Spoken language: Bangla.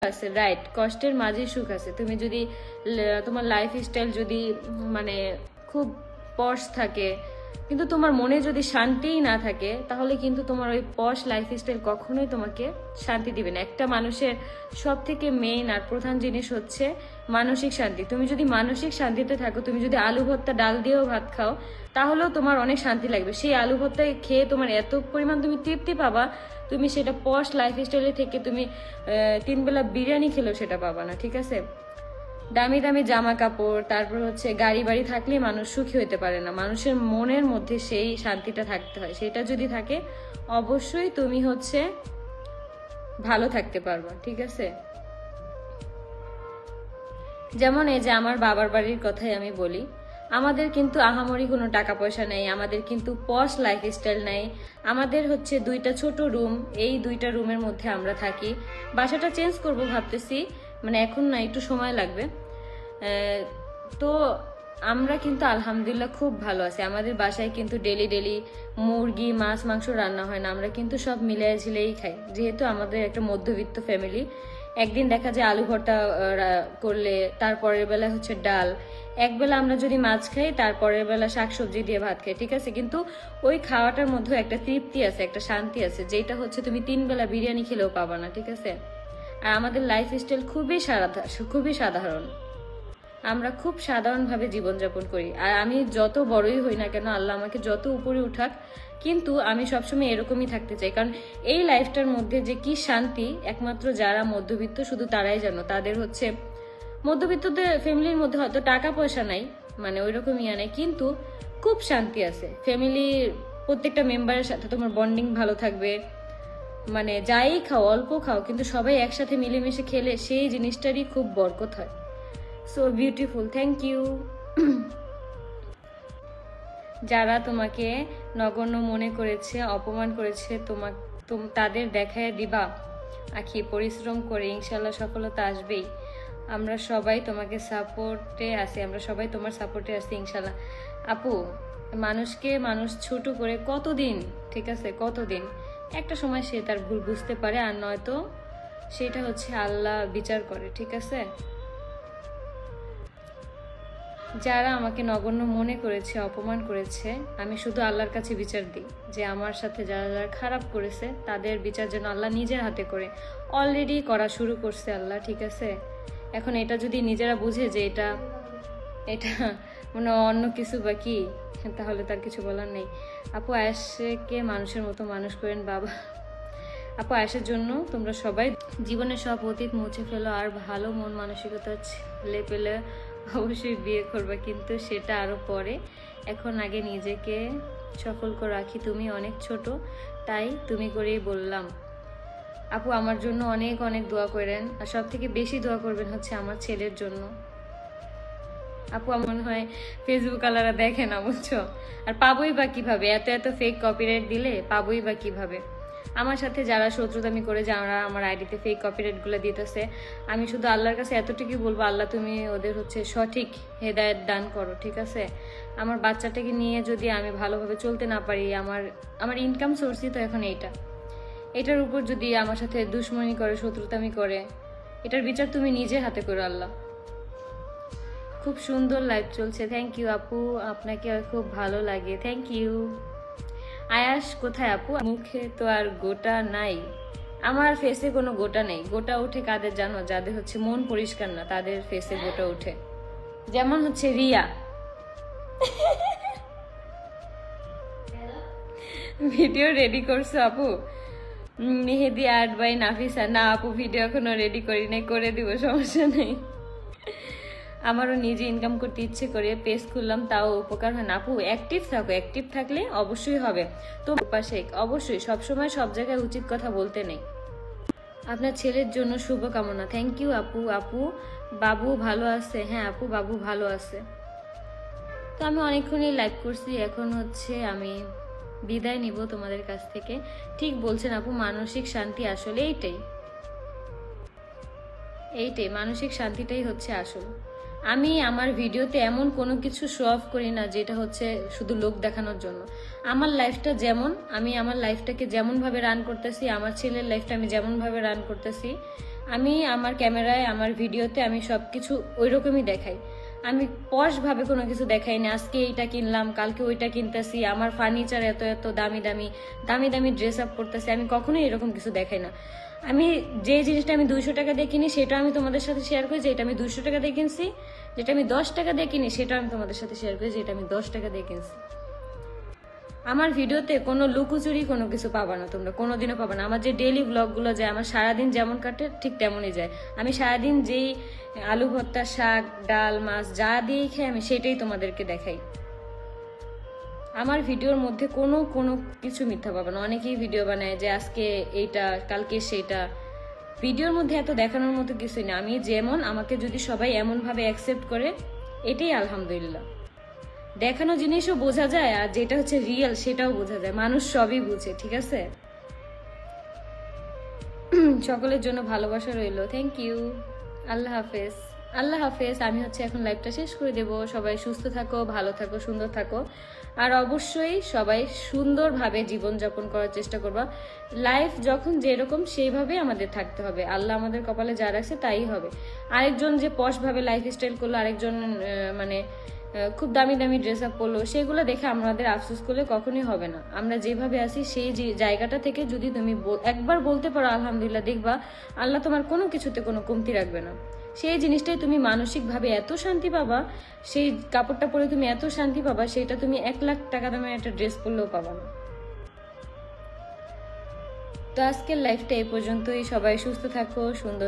আছে, রাইট, কষ্টের মাঝে সুখ আছে। তুমি যদি তোমার লাইফ স্টাইল যদি মানে খুব পশ থাকে, কিন্তু তোমার মনে যদি শান্তিই না থাকে, তাহলে কিন্তু তোমার ওই পশ লাইফ স্টাইল কখনোই তোমাকে শান্তি দিবে না। একটা মানুষের সব থেকে মেইন আর প্রধান জিনিস হচ্ছে মানসিক শান্তি। তুমি যদি মানসিক শান্তিতে থাকো, তুমি যদি আলু ভর্তা ডাল দিয়েও ভাত খাও, তাহলেও তোমার অনেক শান্তি লাগবে। সেই আলু ভর্তা খেয়ে তোমার এত পরিমাণ তুমি তৃপ্তি পাবা, তুমি সেটা পশ লাইফ স্টাইলে থেকে তুমি 3 বেলা বিরিয়ানি খেলেও সেটা পাবা না, ঠিক আছে? দামি দামি জামা কাপড়, তারপর হচ্ছে গাড়ি বাড়ি থাকলে মানুষ সুখী হতে পারে না। মানুষের মনের মধ্যে সেই শান্তিটা থাকতে হয়। সেটা যদি থাকে, অবশ্যই তুমি হচ্ছে ভালো থাকতে পারবা, ঠিক আছে? যেমন এই যে আমার বাবার বাড়ির কথাই আমি বলি, আমাদের কিন্তু আহামরি কোনো টাকা পয়সা নেই, আমাদের কিন্তু পশ লাইফ স্টাইল নেই। আমাদের হচ্ছে 2টা ছোট রুম, এই 2টা রুমের মধ্যে আমরা থাকি। বাসাটা চেঞ্জ করব ভাবতেছি, মানে এখন না, একটু সময় লাগবে। তো আমরা কিন্তু আলহামদুলিল্লাহ খুব ভালো আছি। আমাদের বাসায় কিন্তু ডেলি ডেলি মুরগি মাছ মাংস রান্না হয় না, আমরা কিন্তু সব মিলিয়ে ঝিলেই খাই, যেহেতু আমাদের একটা মধ্যবিত্ত ফ্যামিলি। একদিন দেখা যায় আলু ভর্তা করলে, তারপরের বেলা হচ্ছে ডাল, একবেলা আমরা যদি মাছ খাই, তারপরের বেলা শাকসবজি দিয়ে ভাত খাই, ঠিক আছে? কিন্তু ওই খাওয়াটার মধ্যে একটা তৃপ্তি আছে, একটা শান্তি আছে, যেটা হচ্ছে তুমি 3 বেলা বিরিয়ানি খেলেও পাবা না, ঠিক আছে? আর আমাদের লাইফ স্টাইল খুবই সাধারণ। আমরা খুব সাধারণভাবে জীবনযাপন করি। আর আমি যত বড়ই হই না কেন, আল্লাহ আমাকে যত উপরে উঠাক, কিন্তু আমি সবসময় এরকমই থাকতে চাই। কারণ এই লাইফটার মধ্যে যে কি শান্তি, একমাত্র যারা মধ্যবিত্ত শুধু তারাই জানো। তাদের হচ্ছে মধ্যবিত্তদের ফ্যামিলির মধ্যে হয়তো টাকা পয়সা নাই, মানে ওই রকম ইয়া নেই, কিন্তু খুব শান্তি আছে। ফ্যামিলির প্রত্যেকটা মেম্বারের সাথে তোমার বন্ডিং ভালো থাকবে, মানে যাই খাও, অল্প খাও, কিন্তু সবাই একসাথে মিলেমিশে খেলে সেই জিনিসটারই খুব বরকত হয়। So beautiful, thank you. যারা তোমাকে নগণ্য মনে করেছে, অপমান করেছে, তাদের দেখায় দিবা আখি, পরিশ্রম করে ইনশাল্লাহ সফলতা আসবেই। আমরা সবাই তোমাকে সাপোর্টে আছি, আমরা সবাই তোমার সাপোর্টে আছি ইনশাল্লাহ। আপু, মানুষকে মানুষ ছোট করে কতদিন, ঠিক আছে, কতদিন? একটা সময় সে তার ভুল বুঝতে পারে, আর নয়তো সেটা হচ্ছে আল্লাহ বিচার করে, ঠিক আছে? যারা আমাকে নগণ্য মনে করেছে, অপমান করেছে, আমি শুধু আল্লাহর কাছে বিচার দিই যে আমার সাথে যারা যারা খারাপ করেছে তাদের বিচার যেন আল্লাহ নিজের হাতে করে। অলরেডি করা শুরু করছে আল্লাহ, ঠিক আছে? এখন এটা যদি নিজেরা বুঝে যে এটা এটা মানে অন্য কিছু বা কি, তাহলে তার কিছু বলার নেই। আপু, আয়েশকে মানুষের মতো মানুষ করেন বাবা। আপু, আয়েশের জন্য তোমরা সবাই জীবনের সব অতীত মুছে ফেলো, আর ভালো মন মানসিকতা ছেলে পেলে অবশ্যই বিয়ে করবে, কিন্তু সেটা আরো পরে। এখন আগে নিজেকে সফল করে রাখি। তুমি অনেক ছোট, তাই তুমি করেই বললাম। আপু, আমার জন্য অনেক অনেক দোয়া করেন, আর সব থেকে বেশি দোয়া করবেন হচ্ছে আমার ছেলের জন্য। আপু, আমার মনে হয় ফেসবুক আলারা দেখে না, বুঝছো? আর পাবোই বা কিভাবে? এত এত ফেক কপিরাইট দিলে পাবোই বা কিভাবে? আমার সাথে যারা শত্রুতামি করে, যারা আমার আইডিতে ফেক কপিরাইটগুলো দিতেছে, আমি শুধু আল্লাহর কাছে এতটুকুই বলবো, আল্লাহ তুমি ওদের হচ্ছে সঠিক হেদায়েত দান করো, ঠিক আছে? আমার বাচ্চাটাকে নিয়ে যদি আমি ভালোভাবে চলতে না পারি, আমার ইনকাম সোর্সই তো এখন এটার উপর যদি আমার সাথে দুশ্মনী করে, শত্রুতামি করে, এটার বিচার তুমি নিজের হাতে করো আল্লাহ। খুব সুন্দর লাইভ চলছে, থ্যাংক ইউ আপু, আপনাকে খুব ভালো লাগে, থ্যাংক ইউ। আয়াস কোথায় আপু? মুখে তো আর গোটা নাই, আমার ফেসে কোনো গোটা নেই। গোটা উঠে কাদের জানো? যাদের হচ্ছে মন পরিষ্কার না, তাদের ফেসে গোটা উঠে। যেমন হচ্ছে রিয়া। ভিডিও রেডি করছো আপু? মেহেদি আর্ট বাই নাফিসা। না আপু, ভিডিও এখনো রেডি করি নাই, করে দিব, সমস্যা নেই। আমারও নিজে ইনকাম করতে ইচ্ছে করে পেজ খুললাম, তাও উপকার হয় না। আপু, অ্যাক্টিভ থাকো, অ্যাক্টিভ থাকলে অবশ্যই হবে। তো পাশে অবশ্যই সবসময় সব জায়গায় উচিত কথা বলতে নেই। আপনার ছেলের জন্য শুভকামনা, থ্যাংক ইউ আপু। আপু, বাবু ভালো আছে? হ্যাঁ আপু, বাবু ভালো আছে। তো আমি অনেকক্ষণই লাইভ করছি, এখন হচ্ছে আমি বিদায় নিব তোমাদের কাছ থেকে। ঠিক বলছেন আপু, মানসিক শান্তি আসলে এইটাই মানসিক শান্তিটাই হচ্ছে আসল। আমি আমার ভিডিওতে এমন কোনো কিছু শো অফ করি না যেটা হচ্ছে শুধু লোক দেখানোর জন্য। আমার লাইফটা যেমন, আমি আমার লাইফটাকে যেমনভাবে রান করতেছি, আমার ছেলের লাইফটা আমি যেমনভাবে রান করতেছি, আমি আমার ক্যামেরায় আমার ভিডিওতে আমি সব কিছু ওই রকমই দেখাই। আমি পশভাবে কোনো কিছু দেখাই না, আজকে এইটা কিনলাম কালকে ওইটা কিনতেছি, আমার ফার্নিচার এত এত দামি দামি দামি দামি ড্রেস আপ করতেছি, আমি কখনোই এরকম কিছু দেখাই না। আমি যে জিনিসটা আমি 200 টাকা দিয়ে কিনি সেটা আমি তোমাদের সাথে শেয়ার করি যে এটা আমি 200 টাকা দিয়ে কিনছি, যেটা আমি 10 টাকা দিয়ে কিনি সেটা আমি তোমাদের সাথে শেয়ার করি যে এটা আমি 10 টাকা দিয়ে কিনছি। আমার ভিডিওতে কোনো লুকোচুরি কোনো কিছু পাবা না, তোমরা কোনোদিনও পাবা না। আমার যে ডেইলি ব্লগগুলো যায়, আমার সারাদিন যেমন কাটে ঠিক তেমনই যায়। আমি সারাদিন যেই আলু ভর্তা, শাক, ডাল, মাছ যা দিয়েই খাই আমি সেটাই তোমাদেরকে দেখাই। আমার ভিডিওর মধ্যে কোনো কোনো কিছু মিথ্যা পাবে না। অনেকেই ভিডিও বানায় যে আজকে এইটা কালকে সেটা, ভিডিওর মধ্যে এত দেখানোর মতো কিছুই না। আমি যেমন, আমাকে যদি সবাই এমনভাবে অ্যাকসেপ্ট করে এটাই আলহামদুলিল্লাহ। দেখানো জিনিসও বোঝা যায় আর যেটা হচ্ছে রিয়েল সেটাও বোঝা যায়, মানুষ সবই বুঝে, ঠিক আছে। সকলের জন্য ভালোবাসা রইলো, থ্যাংক ইউ। আল্লাহ হাফেজ, আল্লাহ হাফেজ। আমি হচ্ছে এখন লাইভটা শেষ করে দেব। সবাই সুস্থ থাকো, ভালো থাকো, সুন্দর থাকো, আর অবশ্যই সবাই সুন্দরভাবে জীবনযাপন করার চেষ্টা করবা। লাইফ যখন যেরকম সেইভাবে আমাদের থাকতে হবে, আল্লাহ আমাদের কপালে যা রাখছে তাই হবে। আরেকজন যে পশভাবে লাইফ স্টাইল করলো, আরেকজন মানে খুব দামি দামি ড্রেস আপ করলো, সেগুলো দেখে আমাদের আফসোস করলে কখনোই হবে না। আমরা যেভাবে আছি সেই জায়গাটা থেকে যদি তুমি একবার বলতে পারো আলহামদুলিল্লাহ, দেখবা আল্লাহ তোমার কোনো কিছুতে কোনো কমতি রাখবে না। সেই জিনিসটাই তুমি মানসিকভাবে এত শান্তি পাবা, সেই কাপড়টা পরে তুমি এত শান্তি পাবা, সেটা তুমি 1 লাখ টাকা দামের একটা ড্রেস পরলেও পাবা না। তো আজকের লাইফটা এই পর্যন্তই। সবাই সুস্থ থাকো, সুন্দর